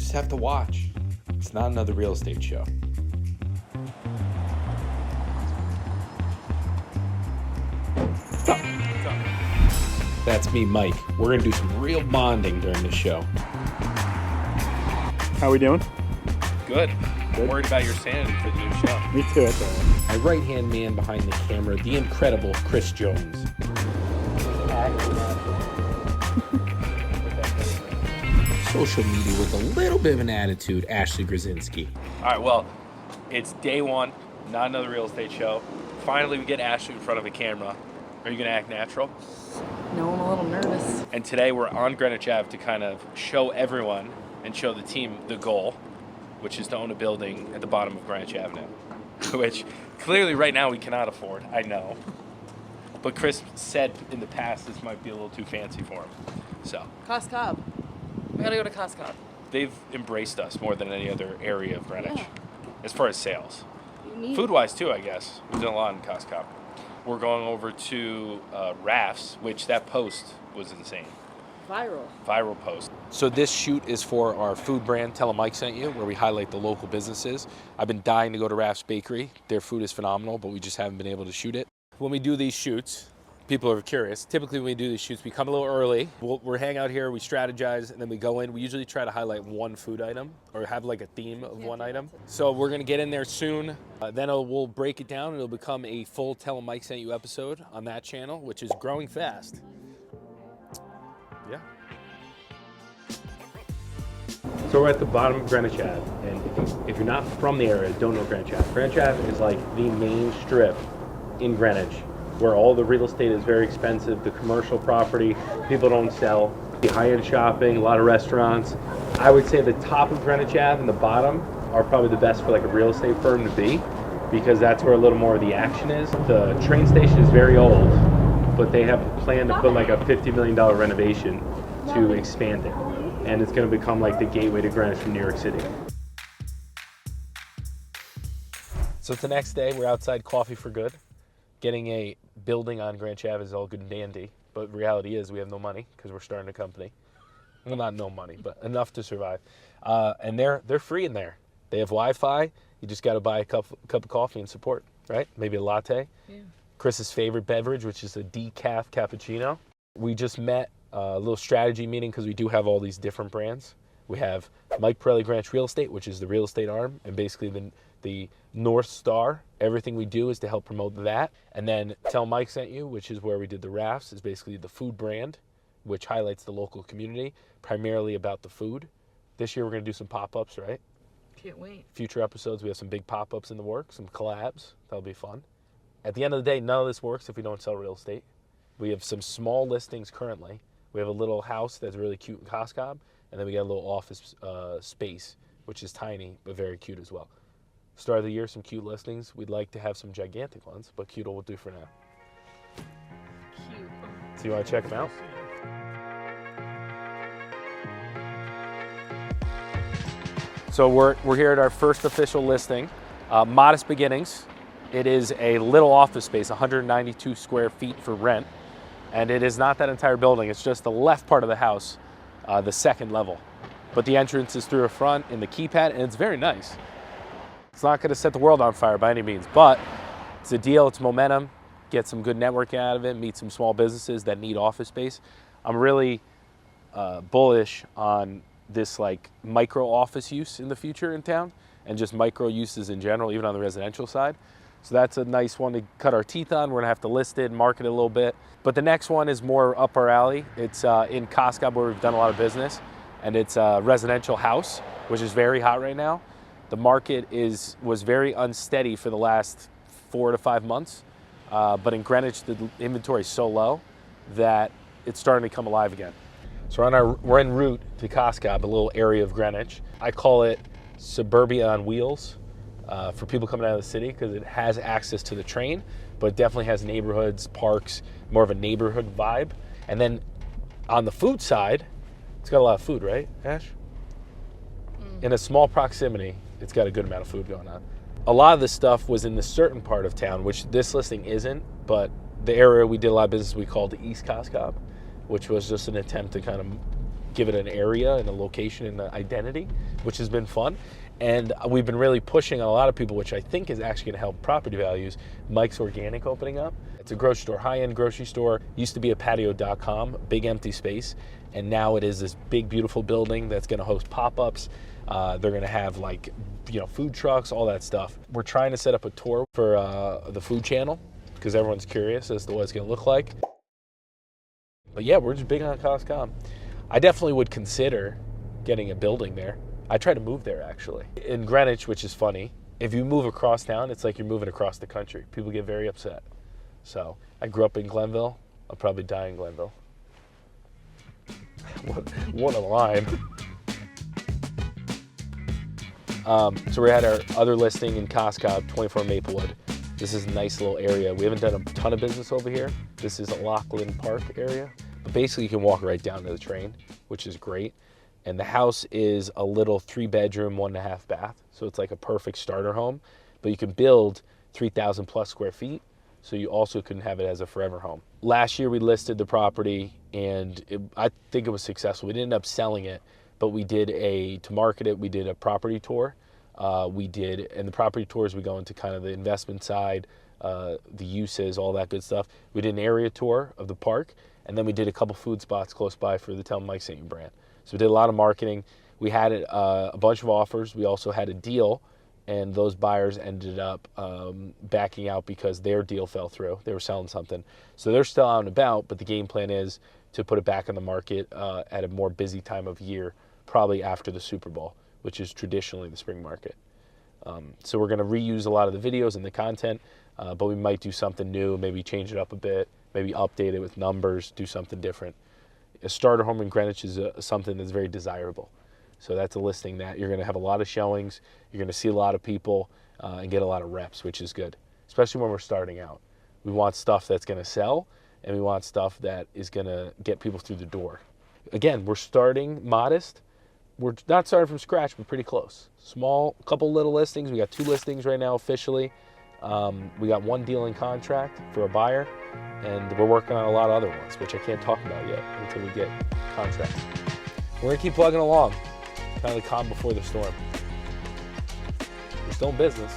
just have to watch. It's not another real estate show. That's me, Mike. We're going to do some real bonding during this show. How we doing? Good. I'm worried about your sanity for the new show. Me too, I thought. My right-hand man behind the camera, the incredible Chris Jones. Social media with a little bit of an attitude, Ashley Grzinski. All right, well, it's day one, not another real estate show. Finally, we get Ashley in front of a camera. Are you going to act natural? No, I'm a little nervous. And today we're on Greenwich Ave to kind of show everyone and show the team the goal, which is to own a building at the bottom of Greenwich Avenue, which clearly right now we cannot afford, I know. But Chris said in the past this might be a little too fancy for him. So Costco. We gotta go to Costco. they've embraced us more than any other area of Greenwich, Yeah. as far as sales. You need Food-wise too, I guess. We've done a lot in Costco. We're going over to Rafts, which that post was insane. Viral post. So this shoot is for our food brand, Tell 'em Mike sent you, where we highlight the local businesses. I've been dying to go to Rafts Bakery. Their food is phenomenal, but we just haven't been able to shoot it. When we do these shoots, people are curious. Typically when we do these shoots, we come a little early. We'll hang out here, we strategize, and then we go in. We usually try to highlight one food item or have like a theme of one item. So we're gonna get in there soon. Then we'll break it down and it'll become a full Tell 'em Mike sent you episode on that channel, which is growing fast. Yeah. So we're at the bottom of Greenwich Ave, and if you're not from the area, don't know Greenwich Ave. Greenwich Ave is like the main strip in Greenwich, where all the real estate is very expensive, the commercial property, people don't sell, the high-end shopping, a lot of restaurants. I would say the top of Greenwich Ave and the bottom are probably the best for like a real estate firm to be, because that's where a little more of the action is. The train station is very old, but they have a plan to put like a $50 million renovation to expand it. And it's going to become like the gateway to Greenwich from New York City. So it's the next day, we're outside Coffee for Good. Getting a building on Greenwich Ave is all good and dandy, but reality is we have no money because we're starting a company. Well, not no money, but enough to survive. And they're free in there. They have Wi-Fi. You just got to buy a cup of coffee and support, right? Maybe a latte. Yeah. Chris's favorite beverage, which is a decaf cappuccino. We just met a little strategy meeting because we do have all these different brands. We have Mike Parelli Greenwich Real Estate, which is the real estate arm, and basically the North Star. Everything we do is to help promote that. And then Tell Mike Sent You, which is where we did the Rafts, is basically the food brand, which highlights the local community, primarily about the food. This year we're going to do some pop-ups, right? Can't wait. Future episodes, we have some big pop-ups in the works, some collabs. That'll be fun. At the end of the day, none of this works if we don't sell real estate. We have some small listings currently. We have a little house that's really cute in Costco, and then we got a little office space, which is tiny, but very cute as well. Start of the year, some cute listings. We'd like to have some gigantic ones, but cute will do for now. Cute. So you want to check them out? So we're here at our first official listing, Modest Beginnings. It is a little office space, 192 square feet for rent. And it is not that entire building, it's just the left part of the house, the second level. But the entrance is through a front in the keypad, and it's very nice. It's not gonna set the world on fire by any means, but it's a deal, it's momentum, get some good networking out of it, meet some small businesses that need office space. I'm really bullish on this like micro office use in the future in town, and just micro uses in general, even on the residential side. So that's a nice one to cut our teeth on. We're gonna have to list it, market it a little bit. But the next one is more up our alley. It's in Costco, where we've done a lot of business, and it's a residential house, which is very hot right now. The market was very unsteady for the last 4 to 5 months, but in Greenwich, the inventory is so low that it's starting to come alive again. So we're en route to Costco, a little area of Greenwich. I call it suburbia on wheels. For people coming out of the city, because it has access to the train, but it definitely has neighborhoods, parks, more of a neighborhood vibe. And then on the food side, it's got a lot of food, right, Ash? In a small proximity, it's got a good amount of food going on. A lot of this stuff was in the certain part of town, which this listing isn't, but the area we did a lot of business we called the East Costco, which was just an attempt to kind of give it an area and a location and an identity, which has been fun. And we've been really pushing on a lot of people, which I think is actually gonna help property values. Mike's Organic opening up. It's a grocery store, high-end grocery store. Used to be a patio.com, big empty space. And now it is this big, beautiful building that's gonna host pop-ups. They're gonna have like, food trucks, all that stuff. We're trying to set up a tour for the food channel because everyone's curious as to what it's gonna look like. But yeah, we're just big on Costco. I definitely would consider getting a building there. I tried to move there actually. In Greenwich, which is funny, if you move across town, it's like you're moving across the country. People get very upset. So I grew up in Glenville. I'll probably die in Glenville. What a line. So we're at our other listing in Costco, 24 Maplewood. This is a nice little area. We haven't done a ton of business over here. This is a Lachlan Park area. But basically you can walk right down to the train, which is great. And the house is a little 3-bedroom, 1.5 bath. So it's like a perfect starter home, but you can build 3,000 plus square feet. So you also can have it as a forever home. Last year we listed the property and I think it was successful. We didn't end up selling it, but we did to market it, we did a property tour. And the property tours, we go into kind of the investment side, the uses, all that good stuff. We did an area tour of the park, and then we did a couple food spots close by for the Tell Mike St. brand. So we did a lot of marketing. We had a bunch of offers. We also had a deal, and those buyers ended up backing out because their deal fell through. They were selling something. So they're still out and about, but the game plan is to put it back on the market at a more busy time of year, probably after the Super Bowl, which is traditionally the spring market. So we're gonna reuse a lot of the videos and the content, but we might do something new, maybe change it up a bit, maybe update it with numbers, do something different. A starter home in Greenwich is something that's very desirable. So that's a listing that you're gonna have a lot of showings, you're gonna see a lot of people and get a lot of reps, which is good, especially when we're starting out. We want stuff that's gonna sell, and we want stuff that is gonna get people through the door. Again, we're starting modest. We're not starting from scratch, but pretty close. Small, couple little listings. We got 2 listings right now officially. We got 1 deal in contract for a buyer, and we're working on a lot of other ones, which I can't talk about yet until we get contracts. We're gonna keep plugging along, kind of the calm before the storm. We're still in business.